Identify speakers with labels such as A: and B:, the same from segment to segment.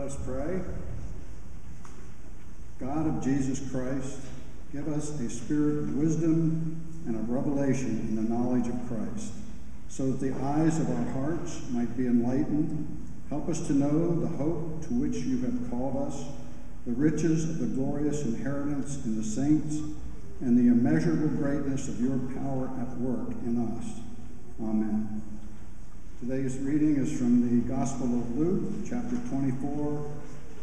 A: us pray. God of Jesus Christ, give us a spirit of wisdom and of revelation in the knowledge of Christ, so that the eyes of our hearts might be enlightened. Help us to know the hope to which you have called us, the riches of the glorious inheritance in the saints, and the immeasurable greatness of your power at work in us. Amen. Today's reading is from the Gospel of Luke, chapter 24,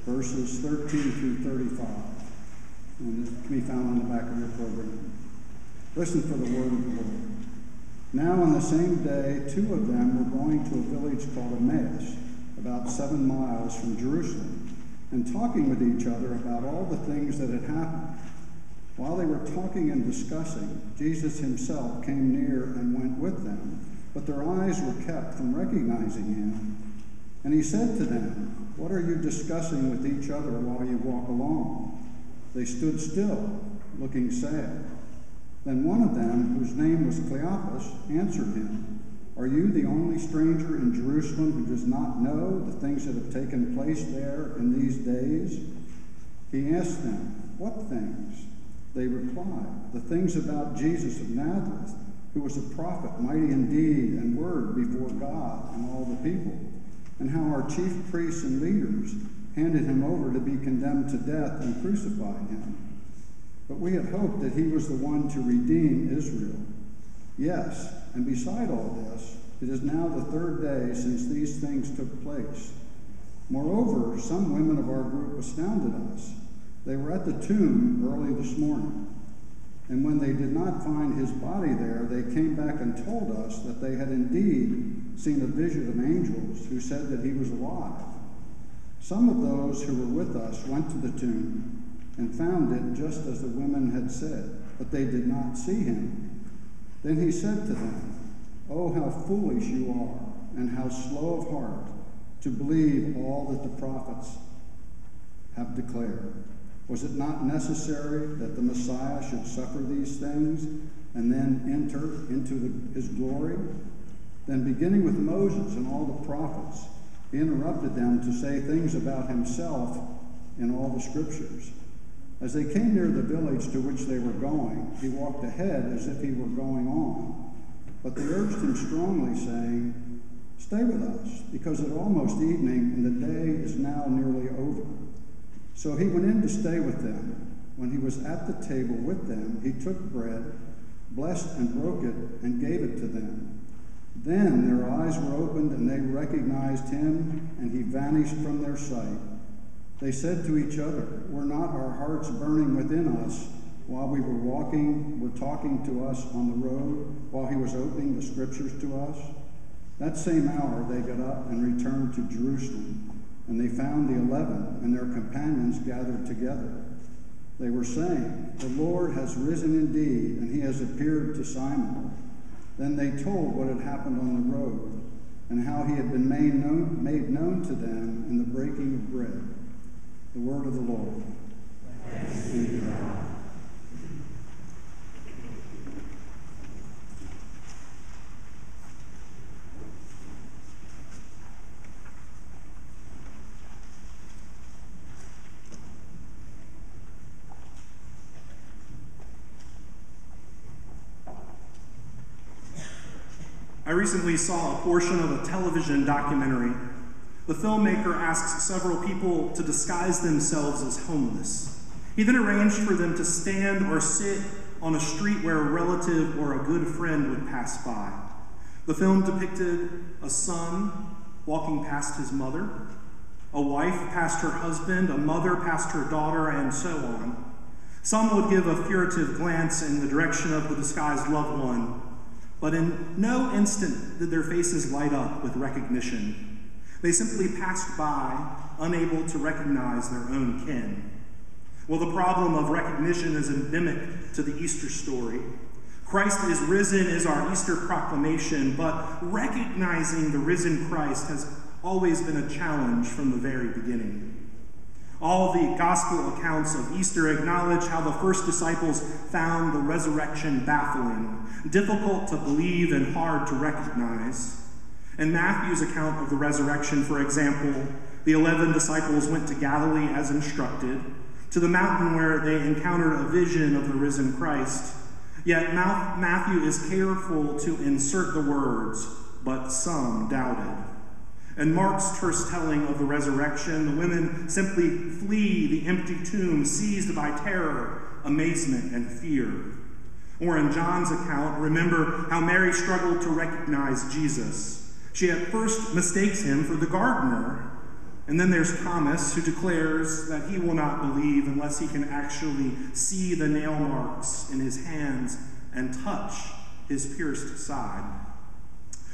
A: verses 13 through 35. And it can be found on the back of your program. Listen for the word of the Lord. Now on the same day, 2 of them were going to a village called Emmaus, about 7 miles from Jerusalem, and talking with each other about all the things that had happened. While they were talking and discussing, Jesus himself came near and went with them, but their eyes were kept from recognizing him. And he said to them, "What are you discussing with each other while you walk along?" They stood still, looking sad. Then one of them, whose name was Cleopas, answered him, "Are you the only stranger in Jerusalem who does not know the things that have taken place there in these days?" He asked them, "What things?" They replied, "The things about Jesus of Nazareth, who was a prophet, mighty in deed and word before God and all the people, and how our chief priests and leaders handed him over to be condemned to death and crucified him. But we had hoped that he was the one to redeem Israel. Yes, and beside all this, it is now the 3rd day since these things took place. Moreover, some women of our group astounded us. They were at the tomb early this morning, and when they did not find his body there, they came back and told us that they had indeed seen a vision of angels who said that he was alive. Some of those who were with us went to the tomb and found it just as the women had said, but they did not see him. Then he said to them, 'Oh, how foolish you are, and how slow of heart to believe all that the prophets have declared. Was it not necessary that the Messiah should suffer these things and then enter into his glory?' Then beginning with Moses and all the prophets, he interrupted them to say things about himself in all the scriptures. As they came near the village to which they were going, he walked ahead as if he were going on. But they urged him strongly, saying, 'Stay with us, because it's almost evening, and the day is now nearly over.' So he went in to stay with them. When he was at the table with them, he took bread, blessed and broke it, and gave it to them. Then their eyes were opened, and they recognized him, and he vanished from their sight. They said to each other, 'Were not our hearts burning within us while we were talking to us on the road, while he was opening the scriptures to us?' That same hour they got up and returned to Jerusalem, and they found the 11 and their companions gathered together. They were saying, 'The Lord has risen indeed, and he has appeared to Simon.' Then they told what had happened on the road, and how he had been made known to them in the breaking of bread. The word of the Lord. Thanks be to God.
B: I recently saw a portion of a television documentary. The filmmaker asks several people to disguise themselves as homeless. He then arranged for them to stand or sit on a street where a relative or a good friend would pass by. The film depicted a son walking past his mother, a wife past her husband, a mother past her daughter, and so on. Some would give a furtive glance in the direction of the disguised loved one, but in no instant did their faces light up with recognition. They simply passed by, unable to recognize their own kin. Well, the problem of recognition is endemic to the Easter story. Christ is risen is our Easter proclamation, but recognizing the risen Christ has always been a challenge from the very beginning. All the gospel accounts of Easter acknowledge how the first disciples found the resurrection baffling, difficult to believe and hard to recognize. In Matthew's account of the resurrection, for example, The 11 disciples went to Galilee as instructed, to the mountain where they encountered a vision of the risen Christ. Yet Matthew is careful to insert the words, "but some doubted." In Mark's terse telling of the resurrection, the women simply flee the empty tomb, seized by terror, amazement, and fear. Or in John's account, remember how Mary struggled to recognize Jesus. She at first mistakes him for the gardener. And then there's Thomas, who declares that he will not believe unless he can actually see the nail marks in his hands and touch his pierced side.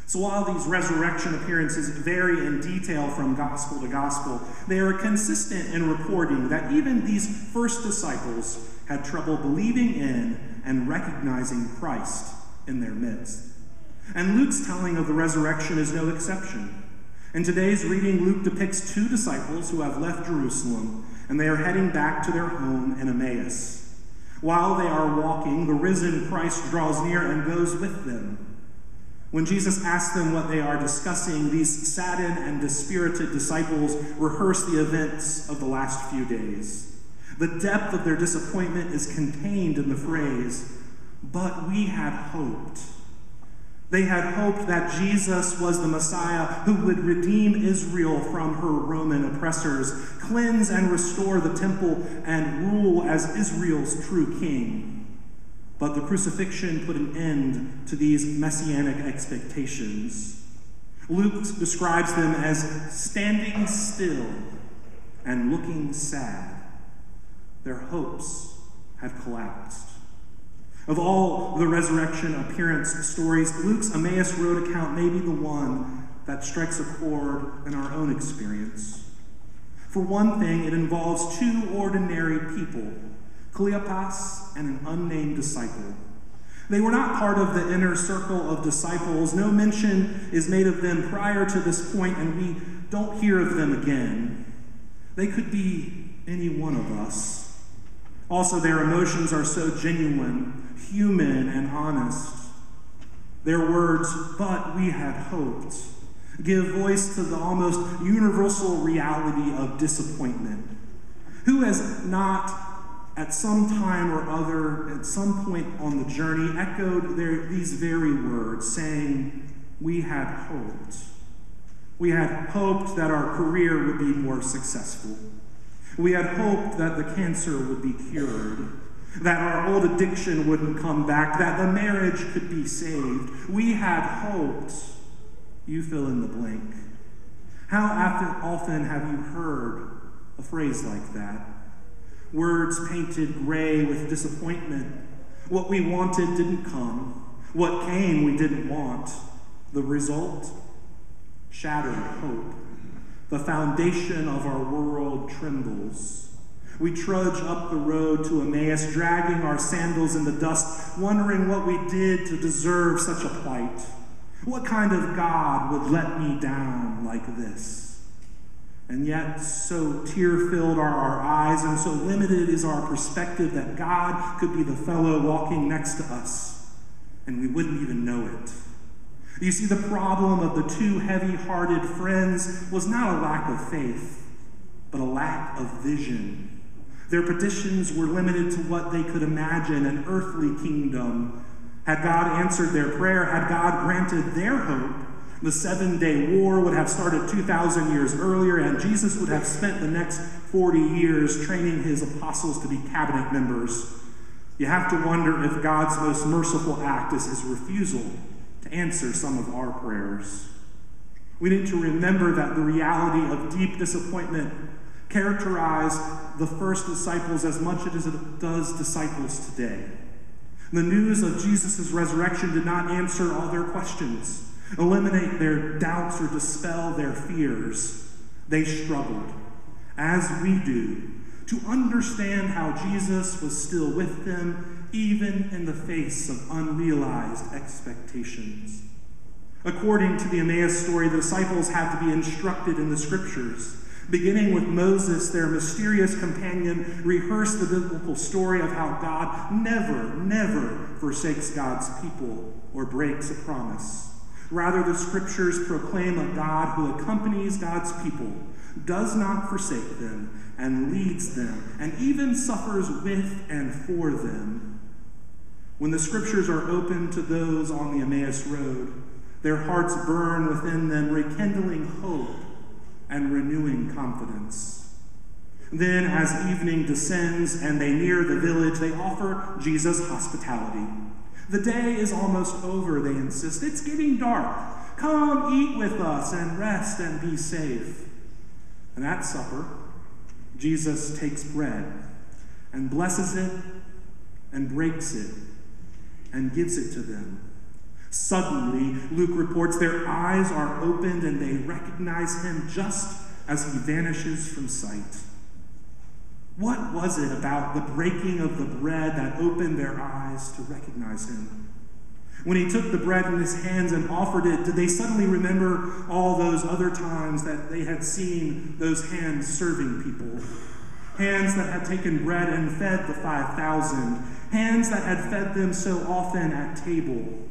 B: So while these resurrection appearances vary in detail from gospel to gospel, they are consistent in reporting that even these first disciples had trouble believing in and recognizing Christ in their midst. And Luke's telling of the resurrection is no exception. In today's reading, Luke depicts two disciples who have left Jerusalem, and they are heading back to their home in Emmaus. While they are walking, the risen Christ draws near and goes with them. When Jesus asks them what they are discussing, these saddened and dispirited disciples rehearse the events of the last few days. The depth of their disappointment is contained in the phrase, "But we had hoped." They had hoped that Jesus was the Messiah who would redeem Israel from her Roman oppressors, cleanse and restore the temple, and rule as Israel's true king. But the crucifixion put an end to these messianic expectations. Luke describes them as standing still and looking sad. Their hopes had collapsed. Of all the resurrection appearance stories, Luke's Emmaus Road account may be the one that strikes a chord in our own experience. For one thing, it involves two ordinary people, Cleopas and an unnamed disciple. They were not part of the inner circle of disciples. No mention is made of them prior to this point, and we don't hear of them again. They could be any one of us. Also, their emotions are so genuine, human, and honest. Their words, "but we had hoped," give voice to the almost universal reality of disappointment. Who has not, at some time or other, at some point on the journey, echoed these very words, saying, "We had hoped." We had hoped that our career would be more successful. We had hoped that the cancer would be cured, that our old addiction wouldn't come back, that the marriage could be saved. We had hoped. You fill in the blank. How often have you heard a phrase like that? Words painted gray with disappointment. What we wanted didn't come. What came we didn't want. The result? Shattered hope. The foundation of our world trembles. We trudge up the road to Emmaus, dragging our sandals in the dust, wondering what we did to deserve such a plight. What kind of God would let me down like this? And yet, so tear-filled are our eyes, and so limited is our perspective that God could be the fellow walking next to us, and we wouldn't even know it. You see, the problem of the two heavy-hearted friends was not a lack of faith, but a lack of vision. Their petitions were limited to what they could imagine, an earthly kingdom. Had God answered their prayer, had God granted their hope, the 7-day war would have started 2,000 years earlier, and Jesus would have spent the next 40 years training his apostles to be cabinet members. You have to wonder if God's most merciful act is his refusal to answer some of our prayers. We need to remember that the reality of deep disappointment characterized the first disciples as much as it does disciples today. The news of Jesus' resurrection did not answer all their questions, eliminate their doubts, or dispel their fears. They struggled, as we do, to understand how Jesus was still with them, even in the face of unrealized expectations. According to the Emmaus story, the disciples had to be instructed in the scriptures. Beginning with Moses, their mysterious companion, rehearsed the biblical story of how God never forsakes God's people or breaks a promise. Rather, the scriptures proclaim a God who accompanies God's people, does not forsake them, and leads them, and even suffers with and for them. When the scriptures are opened to those on the Emmaus road, their hearts burn within them, rekindling hope and renewing confidence. Then, as evening descends and they near the village, they offer Jesus hospitality. The day is almost over, they insist. It's getting dark. Come eat with us and rest and be safe. And at supper, Jesus takes bread and blesses it and breaks it and gives it to them. Suddenly, Luke reports, their eyes are opened and they recognize him just as he vanishes from sight. What was it about the breaking of the bread that opened their eyes to recognize him? When he took the bread in his hands and offered it, did they suddenly remember all those other times that they had seen those hands serving people? Hands that had taken bread and fed the 5,000. Hands that had fed them so often at table.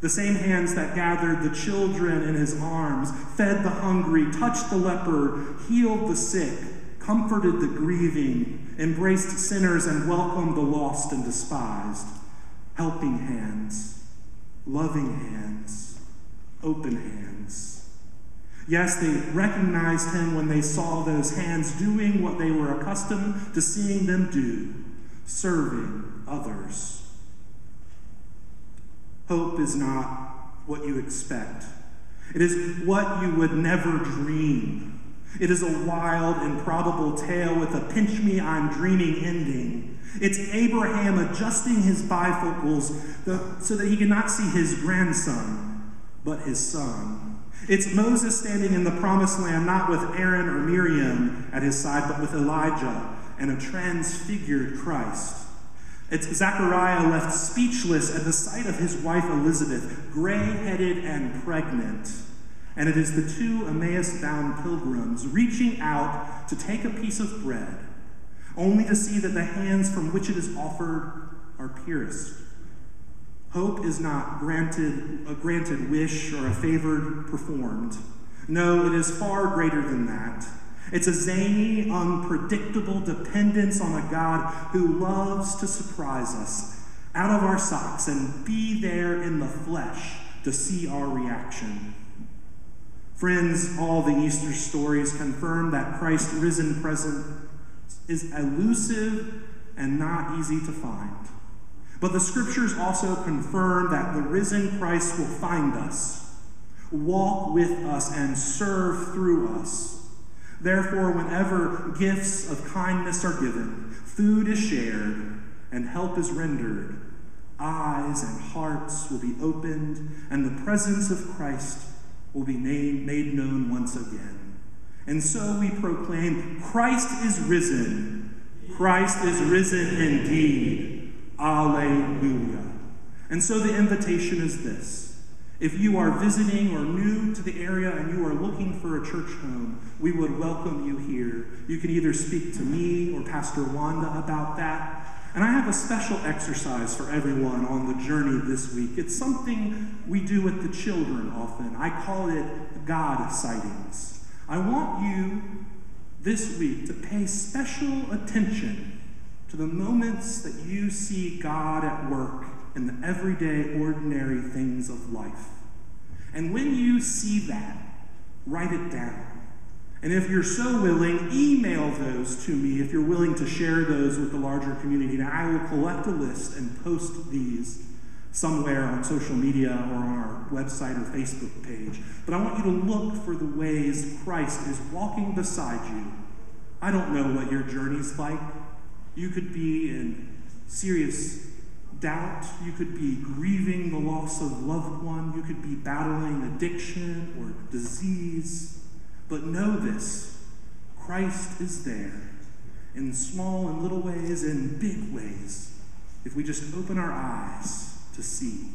B: The same hands that gathered the children in his arms, fed the hungry, touched the leper, healed the sick, comforted the grieving, embraced sinners, and welcomed the lost and despised. Helping hands, loving hands, open hands. Yes, they recognized him when they saw those hands doing what they were accustomed to seeing them do, serving others. Hope is not what you expect. It is what you would never dream. It is a wild, improbable tale with a pinch me, I'm dreaming ending. It's Abraham adjusting his bifocals so that he cannot see his grandson, but his son. It's Moses standing in the promised land, not with Aaron or Miriam at his side, but with Elijah and a transfigured Christ. It's Zechariah left speechless at the sight of his wife Elizabeth, gray-headed and pregnant. And it is the two Emmaus-bound pilgrims reaching out to take a piece of bread, only to see that the hands from which it is offered are pierced. Hope is not a granted wish or a favor performed. No, it is far greater than that. It's a zany, unpredictable dependence on a God who loves to surprise us out of our socks and be there in the flesh to see our reaction. Friends, all the Easter stories confirm that Christ's risen presence is elusive and not easy to find. But the scriptures also confirm that the risen Christ will find us, walk with us, and serve through us. Therefore, whenever gifts of kindness are given, food is shared, and help is rendered, eyes and hearts will be opened, and the presence of Christ will be made known once again. And so we proclaim, Christ is risen. Christ is risen indeed. Alleluia. And so the invitation is this. If you are visiting or new to the area and you are looking for a church home, we would welcome you here. You can either speak to me or Pastor Wanda about that. And I have a special exercise for everyone on the journey this week. It's something we do with the children often. I call it God sightings. I want you this week to pay special attention to the moments that you see God at work in the everyday, ordinary things of life. And when you see that, write it down. And if you're so willing, email those to me if you're willing to share those with the larger community. And I will collect a list and post these somewhere on social media or on our website or Facebook page. But I want you to look for the ways Christ is walking beside you. I don't know what your journey's like. You could be in serious doubt. You could be grieving the loss of a loved one. You could be battling addiction or disease. But know this, Christ is there in small and little ways and big ways if we just open our eyes to see.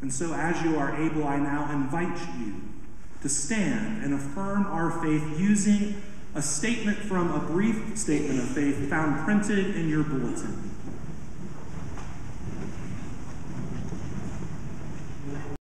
B: And so as you are able, I now invite you to stand and affirm our faith using a statement from a brief statement of faith found printed in your bulletin.